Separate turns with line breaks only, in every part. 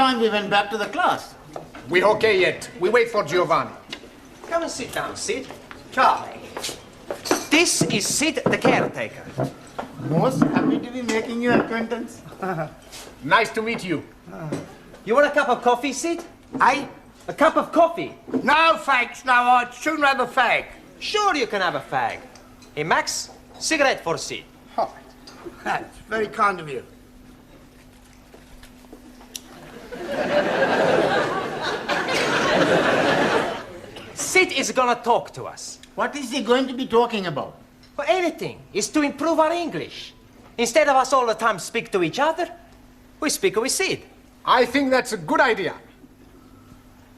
time we went back to the class.
We're okay yet. We wait for Giovanni.
Come and sit down, Sid. Charlie. This is Sid, the caretaker.
Most happy to be making your acquaintance.
Nice to meet you.
You want a cup of coffee, Sid?
Eh?
A cup of coffee?
No, thanks, no, I'd sooner have a fag.
Sure you can have a fag. Hey, Max, cigarette for Sid.
Oh, that's very kind of you.
Sid is gonna talk to us.
What is he going to be talking about?
Well, anything is to improve our English. Instead of us all the time speak to each other, we speak with Sid.
I think that's a good idea.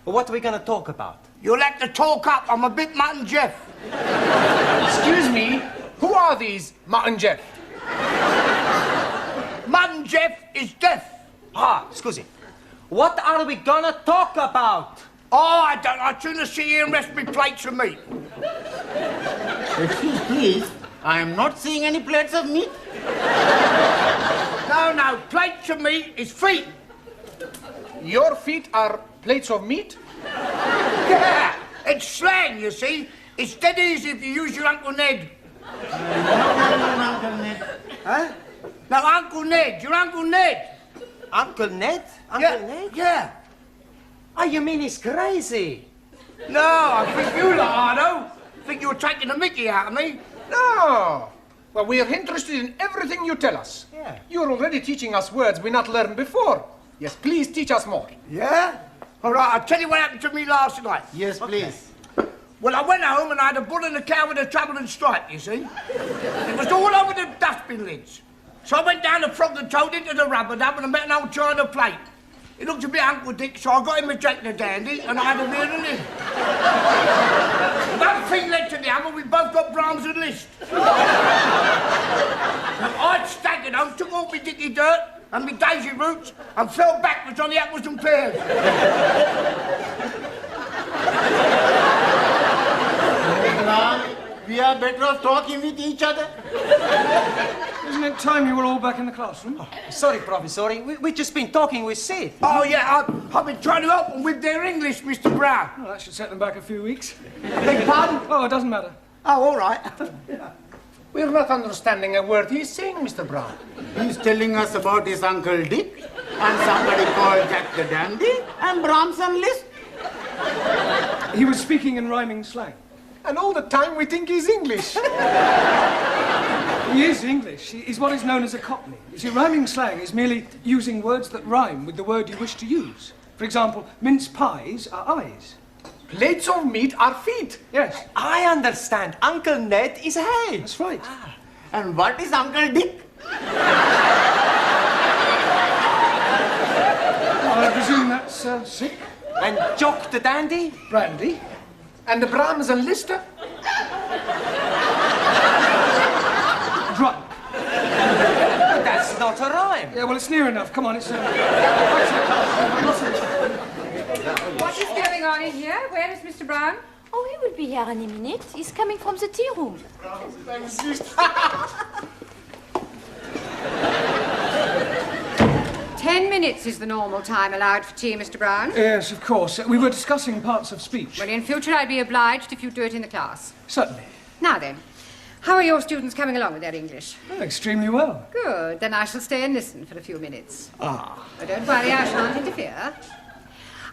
Well, what are we gonna talk about?
You'll have to talk up, I'm a bit Mutton Jeff.
Excuse me, who are these Martin Jeff?
Mutton Jeff is deaf.
Ah, scusi. What are we gonna talk about?
Oh, I don't, I'd sooner sit here and rest me plates of meat.
Excuse please, I am not seeing any plates of meat.
No, plates of meat is feet.
Your feet are plates of meat?
Yeah, it's slang, you see. It's dead easy if you use your Uncle Ned.
Uncle Ned.
Huh? No, Uncle Ned, your Uncle Ned.
Uncle Ned?
Yeah,
Uncle Ned?
yeah.
Oh, you mean he's crazy?
No, I think you lot are, though. Think you're taking the mickey out of me?
No. Well, we are interested in everything you tell us.
Yeah.
You're already teaching us words we not learned before. Yes, please teach us more.
Yeah? All right, I'll tell you what happened to me last night.
Yes, please.
Well, I went home and I had a bull and a cow with a trouble and stripe, you see. It was all over the dustbin lids. So I went down the frog and toad into the rubber dub and I met an old china plate. It looked a bit Uncle Dick, so I got him a Jack the Dandy and I had a beer and Liszt. One thing led to the other, we both got Brahms and Liszt. I'd staggered home, took all my dicky dirt and my daisy roots and fell backwards on the apples and pears.
We are better off talking with each other.
Isn't it time you were all back in the classroom?
Oh, sorry, Professor. We've just been talking with Sid.
Oh, yeah, I've been trying to help them with their English, Mr. Brown.
Well, that should set them back a few weeks.
Beg your pardon?
Oh, it doesn't matter.
Oh, all right.
We're not understanding a word he's saying, Mr. Brown.
He's telling us about his Uncle Dick and somebody called Jack the Dandy and Brahms and Liszt.
He was speaking in rhyming slang.
And all the time we think he's English.
He is English. He's what is known as a Cockney. You see, rhyming slang is merely using words that rhyme with the word you wish to use. For example, mince pies are eyes.
Plates of meat are feet.
Yes,
I understand. Uncle Ned is hay.
that's right.
And what is Uncle Dick?
I presume that's sick.
And Jock the Dandy?
Brandy.
And the Brahms and Lister?
Drunk.
That's not a rhyme.
Yeah, well, it's near enough. Come on, it's...
What is going on in here? Where is Mr. Brown?
Oh, he will be here any minute. He's coming from the tea room.
10 minutes is the normal time allowed for tea, Mr. Brown.
Yes, of course. We were discussing parts of speech.
Well, in future, I'd be obliged if you do it in the class.
Certainly.
Now then, how are your students coming along with their English?
Oh, extremely well.
Good. Then I shall stay and listen for a few minutes.
Ah.
But don't worry, I shan't interfere.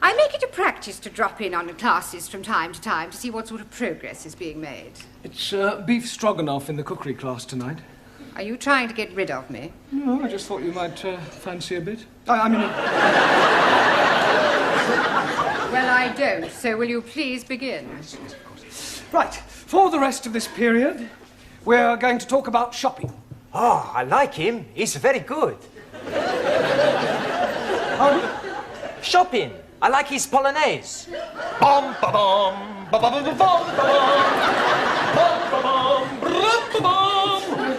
I make it a practice to drop in on the classes from time to time to see what sort of progress is being made.
It's beef stroganoff in the cookery class tonight.
Are you trying to get rid of me?
No, I just thought you might fancy a bit. I mean...
Well, I don't, so will you please begin?
Right, for the rest of this period, we're going to talk about shopping.
Oh, I like him. He's very good. Shopping. I like his polonaise. Bum, ba-bum, ba-ba-ba-ba-bum, ba-bum, ba-bum.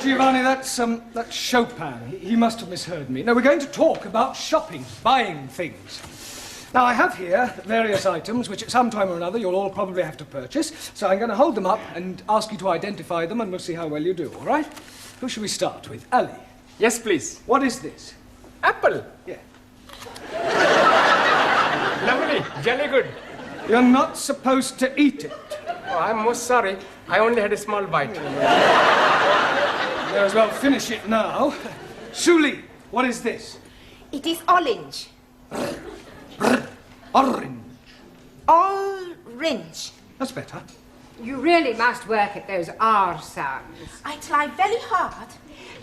Giovanni, that's Chopin. He must have misheard me. No, we're going to talk about shopping, buying things. Now, I have here various items which at some time or another you'll all probably have to purchase, so I'm going to hold them up and ask you to identify them, and we'll see how well you do, all right? Who shall we start with? Ali.
Yes, please.
What is this?
Apple.
Yeah.
Lovely, jolly good.
You're not supposed to eat it.
Oh, I'm most sorry. I only had a small bite.
May as well finish it now. Suli, what is this?
It is orange.
Orange.
Orange.
That's better.
You really must work at those R sounds.
I try very hard.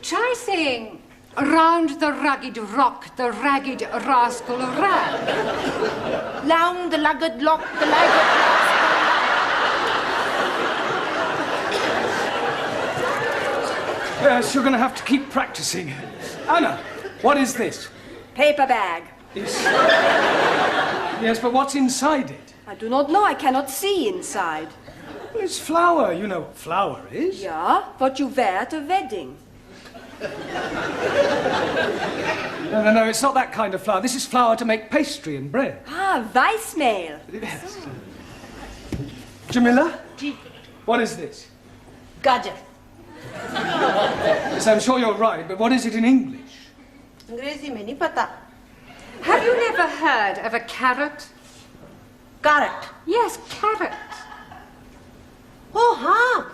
Try saying, round the rugged rock, the ragged rascal ran.
Round the lugged lock, the lugged
Yes, you're going to have to keep practicing. Anna, what is this?
Paper bag.
Yes, but what's inside it?
I do not know. I cannot see inside.
Well, it's flour. You know what flour is.
Yeah, what you wear at a wedding.
No, it's not that kind of flour. This is flour to make pastry and bread.
Ah, Weissmehl.
Yes. Jamila? What is this?
Gajar.
Yes, I'm sure you're right, but what is it in English?
अंग्रेजी में नहीं पता.
Have you never heard of a carrot?
Carrot.
Yes, carrot.
Oh, हाँ.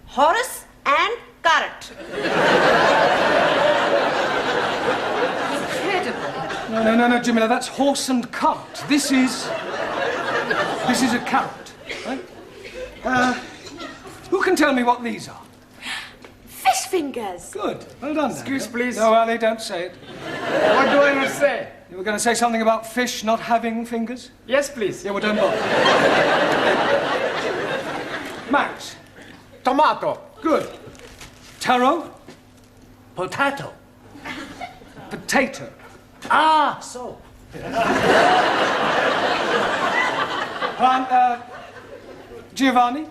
Horse and carrot.
Incredible.
No, Jamila, that's horse and cart. This is a carrot, right? Who can tell me what these are?
Fish fingers.
Good. Well done.
Excuse,
Daniel.
please.
No, Ali, don't say it.
What do I not say?
You were going to say something about fish not having fingers?
Yes, please.
Yeah, well, don't bother. Max.
Tomato.
Good. Taro.
Potato.
Potato.
Ah, so.
Giovanni.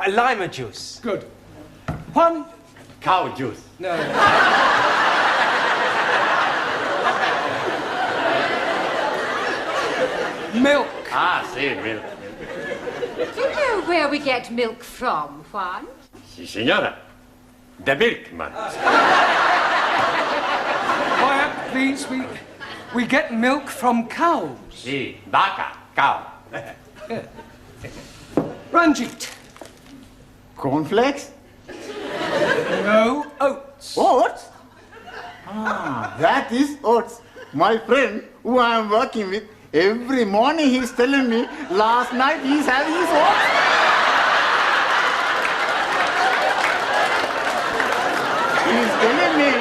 Lima juice.
Good. Juan.
Cow juice.
No. Milk.
Ah, sí, milk.
Do you know where we get milk from, Juan?
Sí, señora. The milkman.
Quiet, please. We get milk from cows.
Sí, vaca, cow.
Ranjit.
Cornflakes?
No, oats.
Oats? Ah, that is oats. My friend, who I am working with, every morning he's telling me, last night he's having his oats. He's telling me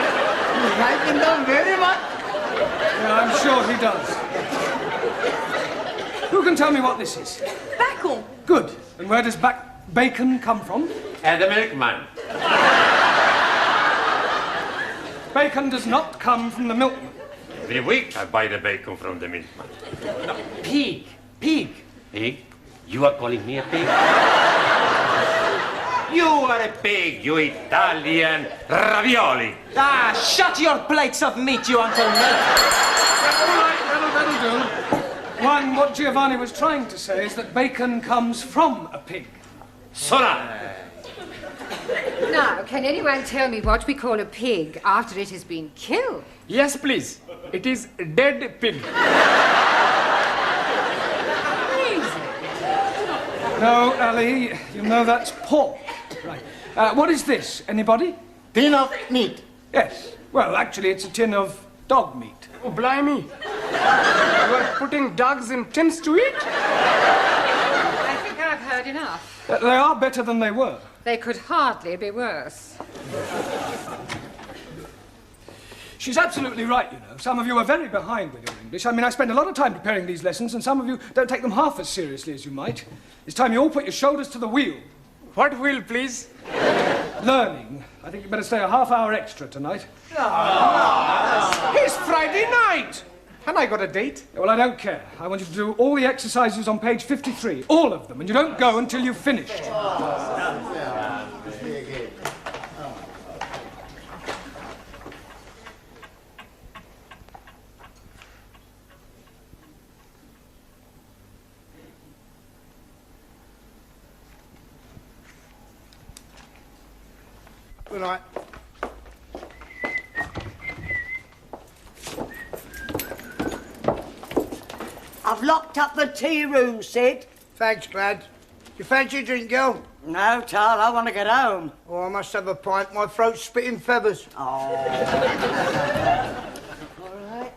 he's liking them very much.
Yeah, I'm sure he does. Who can tell me what this is?
Bacon.
Good. And where does bacon come from?
And the milkman.
Bacon does not come from the milkman.
Every week I buy the bacon from the milkman.
Pig. Pig.
Pig? You are calling me a pig? You are a pig, you Italian ravioli.
Ah, shut your plates of meat, you Uncle Milk.
All right, that'll do. One, what Giovanni was trying to say is that bacon comes from a pig.
Sola!
Now, can anyone tell me what we call a pig after it has been killed?
Yes, please. It is dead pig.
No, Ali, you know that's pork. Right. What is this? Anybody?
Tin of meat.
Yes. Well, actually, it's a tin of dog meat.
Oh, blimey. You are putting dogs in tins to eat?
I think I've heard enough.
They are better than they were.
They could hardly be worse.
She's absolutely right, you know. Some of you are very behind with your English. I mean, I spend a lot of time preparing these lessons, and some of you don't take them half as seriously as you might. It's time you all put your shoulders to the wheel.
What will, please?
Learning. I think you better stay a half hour extra tonight.
It's Friday night. And I got a date.
Well, I don't care. I want you to do all the exercises on page 53. All of them. And you don't go until you've finished.
Good night.
I've locked up the tea room, Sid.
Thanks, Glad. You fancy a drink, girl?
No, Tal, I want to get home.
Oh, I must have a pint. My throat's spitting feathers.
Oh. All right.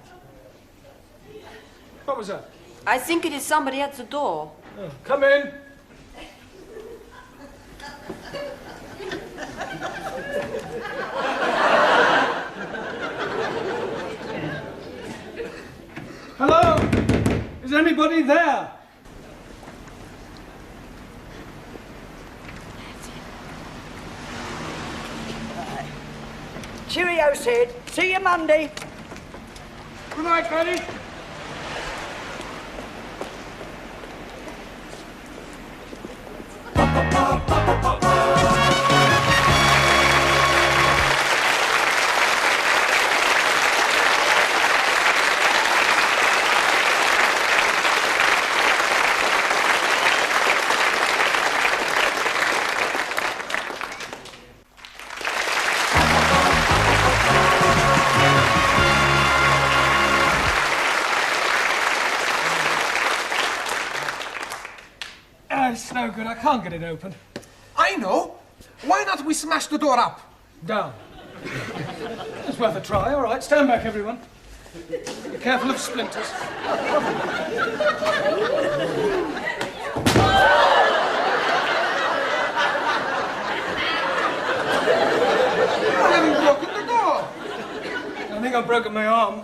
What was that?
I think it is somebody at the door.
Oh, come in. Hello? Is anybody there?
Cheerio, Sid. See you Monday.
Good night, Granny.
It's no good. I can't get it open.
I know. Why not we smash the door up?
Down. It's worth a try. All right, stand back, everyone. Be careful of splinters.
You haven't broken the door.
I think I've broken my arm.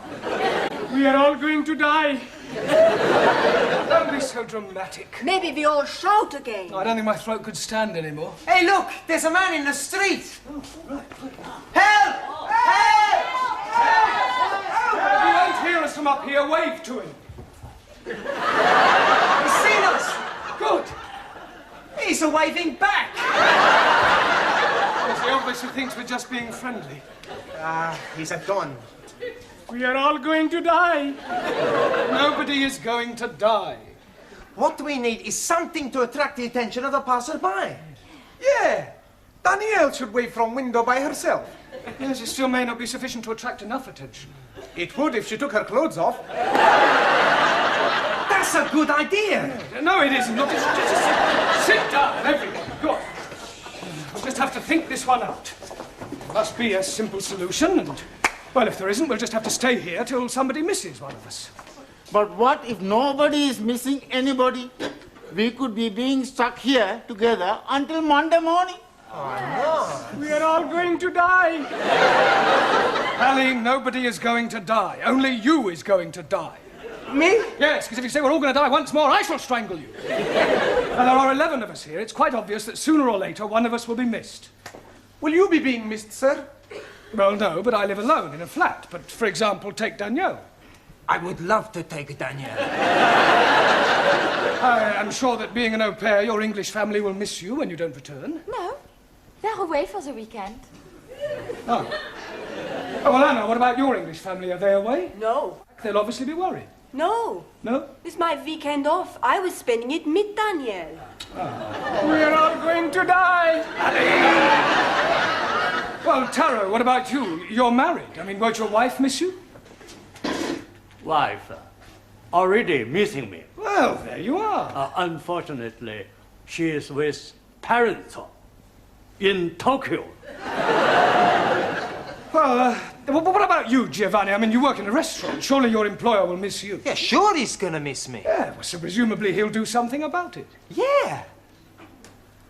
We are all going to die. Don't be so dramatic.
Maybe we all shout again.
I don't think my throat could stand anymore.
Hey, look, there's a man in the street.
Help! Help! If you won't hear us from up here, wave to him.
He's seen us.
Good.
He's waving back.
Yes, he obviously thinks we're just being friendly.
He's a don.
We are all going to die. Nobody is going to die.
What we need is something to attract the attention of the passerby.
Yeah. Danielle should wave from window by herself.
Yes, it still may not be sufficient to attract enough attention.
It would if she took her clothes off.
That's a good idea.
No, it isn't. Look, just sit down, everyone. Go on. We'll just have to think this one out. There must be a simple solution, and, well, if there isn't, we'll just have to stay here till somebody misses one of us.
But what if nobody is missing anybody? We could be being stuck here together until Monday morning.
We are all going to die. Ali, nobody is going to die. Only you is going to die.
Me?
Yes, because if you say we're all going to die once more, I shall strangle you. And there are 11 of us here. It's quite obvious that sooner or later one of us will be missed.
Will you be being missed, sir?
Well, no, but I live alone in a flat. But, for example, take Danielle.
I would love to take Danielle.
I am sure that being an au pair, your English family will miss you when you don't return.
No, they're away for the weekend.
Oh. Oh, well, Anna, what about your English family? Are they away?
No.
They'll obviously be worried.
No.
No?
It's my weekend off. I was spending it with Danielle.
We are all going to die. Well, Taro, what about you? You're married. I mean, won't your wife miss you?
Wife already missing me.
Well, there you are.
Unfortunately, she is with parents in Tokyo.
Well, what about you, Giovanni? I mean, you work in a restaurant. Surely your employer will miss you.
Yeah, sure he's gonna miss me.
Yeah, well, so presumably he'll do something about it.
Yeah.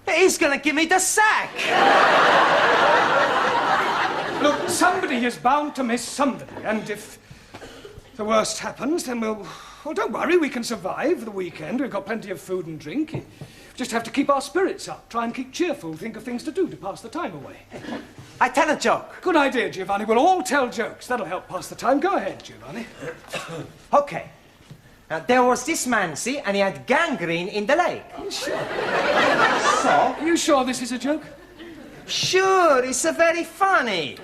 He's gonna give me the sack.
Look, somebody is bound to miss somebody, and if the worst happens, then well, don't worry, we can survive the weekend. We've got plenty of food and drink. We just have to keep our spirits up, try and keep cheerful, think of things to do to pass the time away.
I tell a joke.
Good idea, Giovanni. We'll all tell jokes. That'll help pass the time. Go ahead, Giovanni.
Okay. Now, there was this man, see, and he had gangrene in the leg.
Sure.
So?
Are you sure this is a joke?
Sure, it's very funny.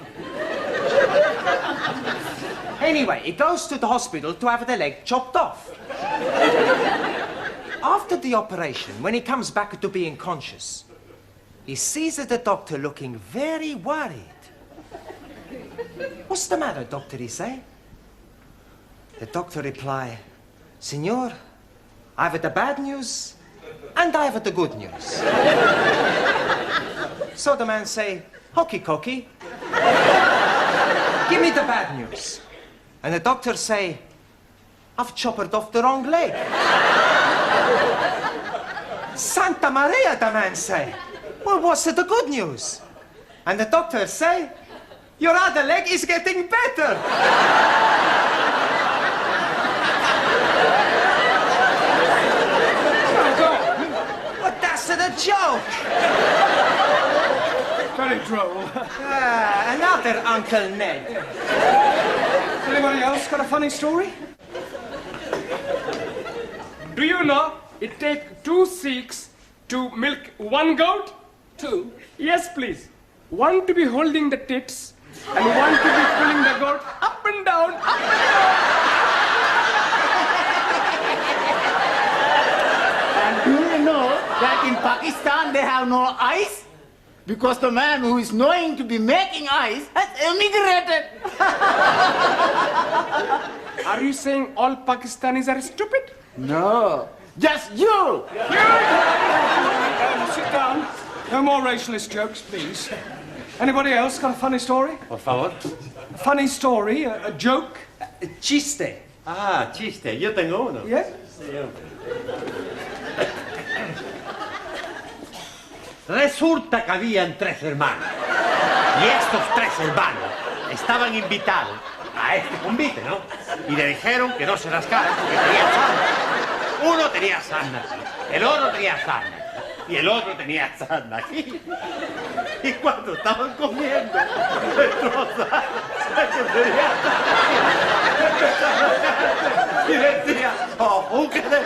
Anyway, he goes to the hospital to have the leg chopped off. After the operation, when he comes back to being conscious, he sees the doctor looking very worried. What's the matter, doctor, he say? The doctor reply, Senor, I have the bad news and I have the good news. So the man say, "Hokey cokey, give me the bad news." And the doctor say, "I've chopped off the wrong leg." Santa Maria, the man say, "Well, what's the good news?" And the doctor say, "Your other leg is getting better." But that's the joke.
Very droll.
Another Uncle Ned.
Anybody else got a funny story?
Do you know it takes 2 Sikhs to milk 1 goat?
2?
Yes, please. 1 to be holding the tits and 1 to be pulling the goat up and down, up and down.
And do you know that in Pakistan they have no ice? Because the man who is knowing to be making ice has emigrated.
Are you saying all Pakistanis are stupid?
No, just you.
Sit down. No more racialist jokes, please. Anybody else got a funny story?
Por favor.
A funny story, a joke?
Chiste.
Ah, chiste. Yo tengo uno.
Yeah?
Resulta que habían 3 hermanos. Y estos 3 hermanos estaban invitados a este convite, ¿no? Y le dijeron que no se rascaran porque tenían sarna. Uno tenía sarna aquí, el otro tenía sarna y el otro tenía sarna aquí. Y cuando estaban comiendo, destrozaron el que tenía sarna aquí. Y decía, ¡oh, qué de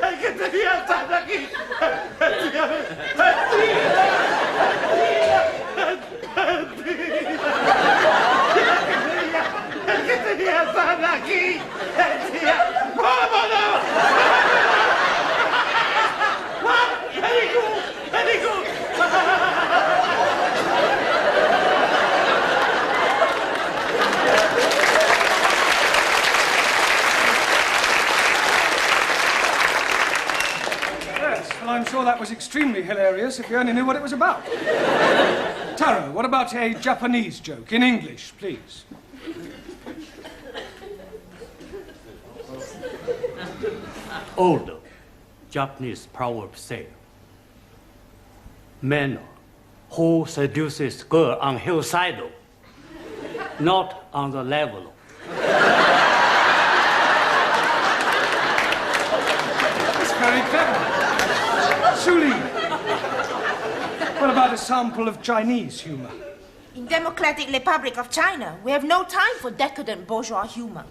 el que tenía sarna aquí! El que tenía sarna aquí decía, ¡vámonos! Very good.
Yes, well, I'm sure that was extremely hilarious if you only knew what it was about. Taro, what about a Japanese joke in English, please?
Old Japanese proverb say, man who seduces girl on hillside, not on the level.
That's very clever. Suli, what about a sample of Chinese humor?
In Democratic Republic of China, we have no time for decadent bourgeois humor.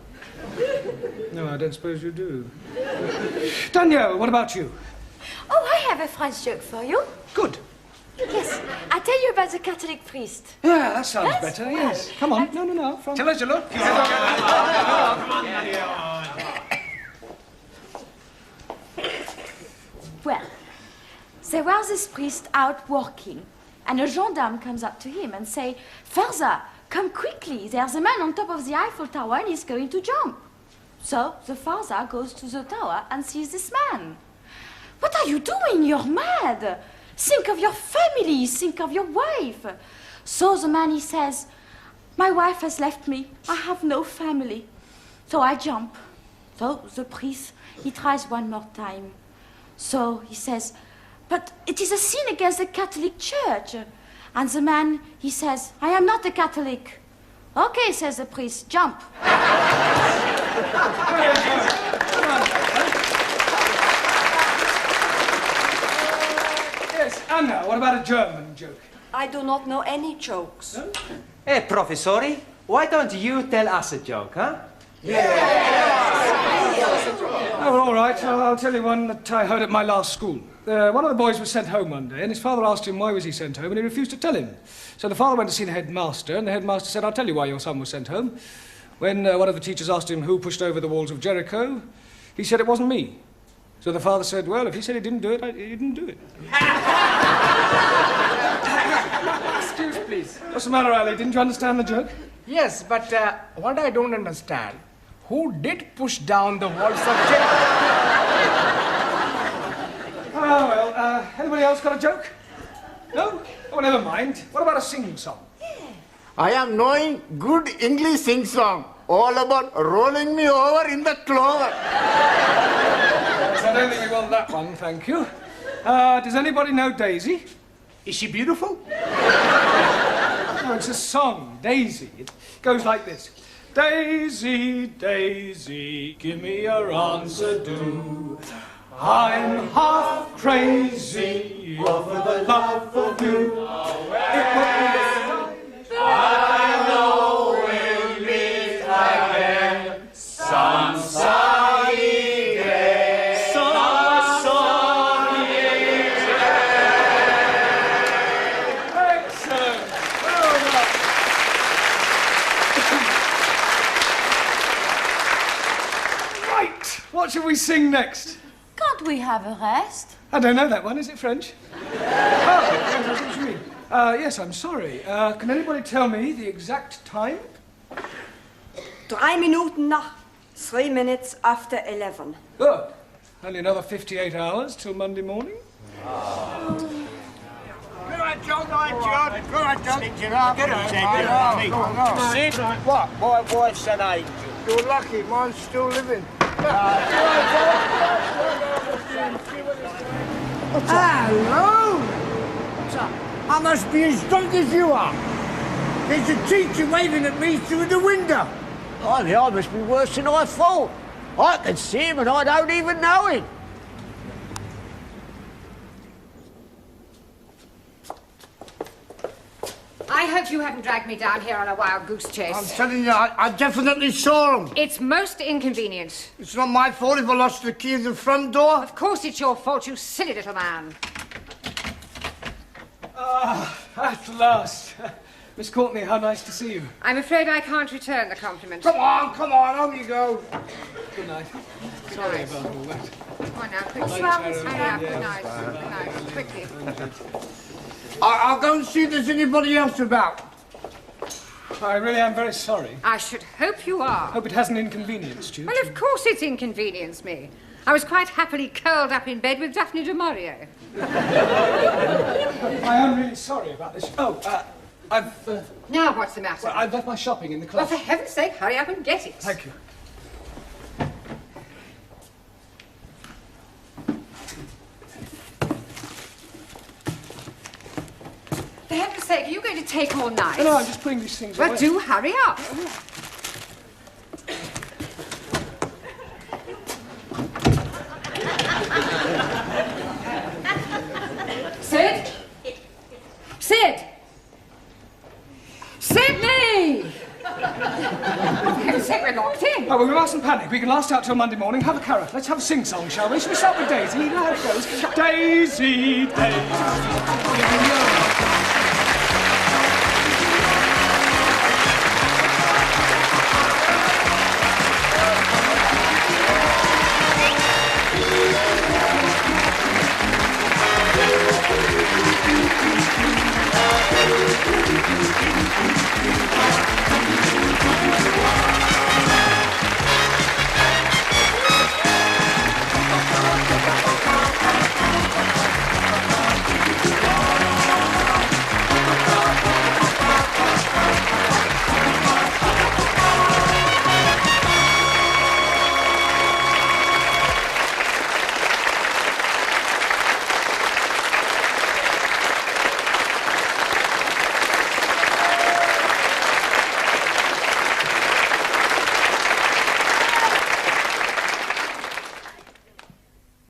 No, I don't suppose you do. Danielle, what about you?
Oh, I have a French joke for you.
Good.
Yes, I tell you about the Catholic priest.
Yeah, that sounds
Yes?
better, yes. Come on. No. From...
Tell us, look.
Well, there was this priest out walking, and a gendarme comes up to him and say, "Father, come quickly, there's a man on top of the Eiffel Tower and he's going to jump." So the father goes to the tower and sees this man. "What are you doing? You're mad. Think of your family, think of your wife." So the man, he says, "My wife has left me, I have no family." So I jump. So the priest, he tries one more time. So he says, "But it is a sin against the Catholic Church." And the man, he says, "I am not a Catholic." "Okay," says the priest, "jump."
Yes, Anna, what about a German joke?
I do not know any jokes.
No?
Hey, Professori, why don't you tell us a joke, huh?
Oh, all right. I'll tell you one that I heard at my last school. One of the boys was sent home one day, and his father asked him why was he sent home, and he refused to tell him. So the father went to see the headmaster, and the headmaster said, "I'll tell you why your son was sent home." When one of the teachers asked him who pushed over the walls of Jericho, he said it wasn't me. So the father said, "Well, if he said he didn't do it, he didn't do it."
Excuse, please.
What's the matter, Ali? Didn't you understand the joke?
Yes, but what I don't understand, who did push down the walls of Jericho?
Ah, well, anybody else got a joke? No? Oh, never mind. What about a sing-song?
I am knowing good English sing-song. All about rolling me over in the clover.
Yes, I don't think we want that one, thank you. Does anybody know Daisy?
Is she beautiful?
No, it's a song, Daisy. It goes like this. Daisy, Daisy, give me your answer, do. I'm half crazy over the love of you. It would be I know we'll meet again some sunny day. Some sunny day. Excellent. Well done. Right. What shall we sing next?
Can't we have a rest?
I don't know that one. Is it French? Oh, yes, that's what you mean. Yes, I'm sorry. Can anybody tell me the exact time?
3 Minuten nach. 3 minutes after 11.
Good. Only another 58 hours till Monday morning.
Good on, John. Good on, John. Good on, John. Good on, Sid. What? My wife's an angel. You're lucky. Mine's still living. Hello! I must be as drunk as you are. There's a teacher waving at me through the window. I must be worse than I thought. I can see him and I don't even know him.
I hope you haven't dragged me down here on a wild goose chase.
I'm telling you, I definitely saw him.
It's most inconvenient.
It's not my fault if I lost the key of the front door.
Of course it's your fault, you silly little man.
Ah, at last. Miss Courtney, how nice to see you.
I'm afraid I can't return the compliment.
Come on, home you go.
Good night. Sorry about all that.
Come on now, quickly. Hurry up, good night. Good night, quickly.
I'll go and see if there's anybody else about.
I really am very sorry.
I should hope you are.
Hope it hasn't inconvenienced you.
Well, of course it's inconvenienced me. I was quite happily curled up in bed with Daphne du Maurier.
I am really sorry about this. Oh, I've...
Now what's the matter?
Well, I've left my shopping in the
Well,
club.
for heaven's sake, hurry up and get it.
Thank you.
For heaven's sake, are you going to take all night?
No, I'm just putting these things
Well,
away.
do hurry up. Sid? Sid? Sydney! For heaven's sake, we're locked in.
Oh, well, we mustn't panic. We can last out till Monday morning. Have a carrot. Let's have a sing-song, shall we? Shall we start with Daisy? You know how it goes. Daisy, Daisy.